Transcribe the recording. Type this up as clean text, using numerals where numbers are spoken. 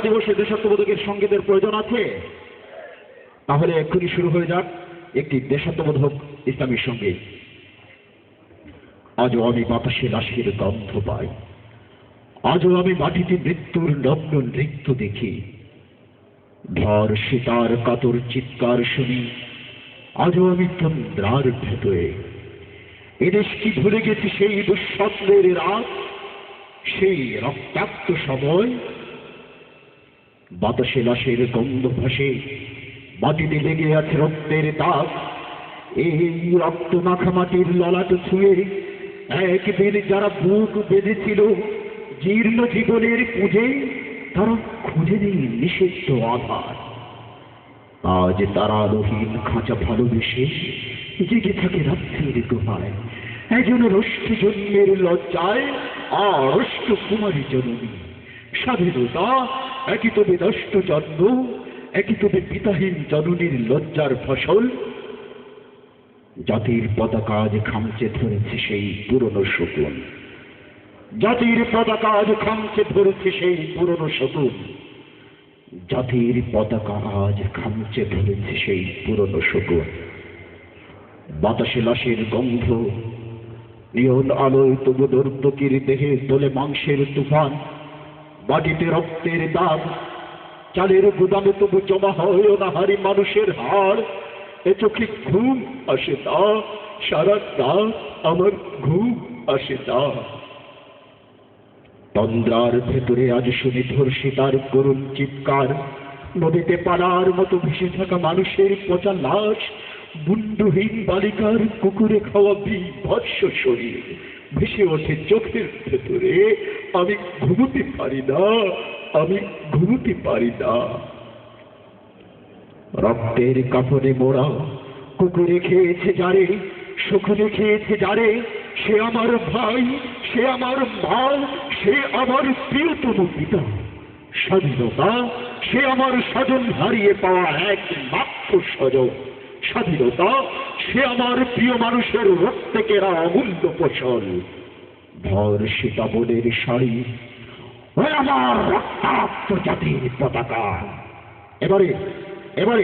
দিবসে দেশাত্মবোধকের সঙ্গীতের প্রয়োজন আছে, তাহলে এক্ষুনি শুরু হয়ে যাক একটি দেশাত্মবোধক ইসলামী সঙ্গীত। আজও আমি বাতাসে লাশের গন্ধ পাই, আজও আমি মাটিতে মৃত্যুর নগ্ন নৃত্য দেখি, ঝড় সীতার কাতর চিৎকার শুনি, আজও আমি তন্দ্রার ভেতরে। এদেশ কি ভুলে গেছি সেই দুঃস্বপ্নের রাত, সেই রক্তাক্ত সময়? বাতাসে লাশের গন্ধ ভাসে, মাটিতে লেগে আছে রক্তের দাগ। এই রক্ত মাখা মাটির ললাট ছুঁয়ে একদিন যারা বুক বেঁধেছিল জীর্ণ জীবনের পুঁজে, তারা খুঁজে নেই নিষিদ্ধ আধার। আজ তারা আলোহীন খাঁচা ভালোবেসে জেগে থাকে রাত্রির গুহায়, একজন রষ্ট জন্মের লজ্জায় আড়ষ্ট কুমারী জননী। স্বাধীনতা একই তবে নষ্ট জন্ম, একই তবে পিতাহীন জননীর লজ্জার ফসল। জাতির পতাকা আজ খামচে ধরেছে সেই পুরনো শকুন, জাতির পতাকা আজ খামচে ধরেছে সেই পুরনো শকুন, জাতির পতাকা আজ খামচে ধরেছে সেই পুরনো শকুন। বাতাসে লাশের গন্ধ, নিয়ন আলোয় তবু দুর্দকির দেহে তোলে মাংসের তুফান। মাটিতে রক্তের দাগ, চালের গুদামে তবু জমা হয় অনাহারি মানুষের হাড়। এ চোখে ঘুম আসে না, সারা রাত আমার ঘুম আসে না। তন্দ্রার ভেতরে আজ শুনি ধর্ষিতার করুণ চিৎকার। নদীতে পালার মতো ভেসে থাকা মানুষের পচা লাশ, মুন্ডহীন বালিকার কুকুরে খাওয়া বিভৎস শরীর ভেসে ওঠে চোখের ভেতরে। আমি ঘুমোতে পারি না, আমি ঘুমোতে পারি না। রক্তের কাপড়ে মোড়া কুকুরে খেয়েছে যারে, শকুনে খেয়েছে যারে, সে আমার ভাই, সে আমার মা, সে আমার প্রিয়তম পিতা। স্বাধীনতা সে আমার স্বজন হারিয়ে পাওয়া একমাত্র স্বজন। স্বাধীনতা সে আমার প্রিয় মানুষের রক্তে কেরা অমূল্য ফসল। ভর সীতাবনের শাড়ি, ওই আমার রক্তাক্ত জাতির পতাকা। এবারে এবারে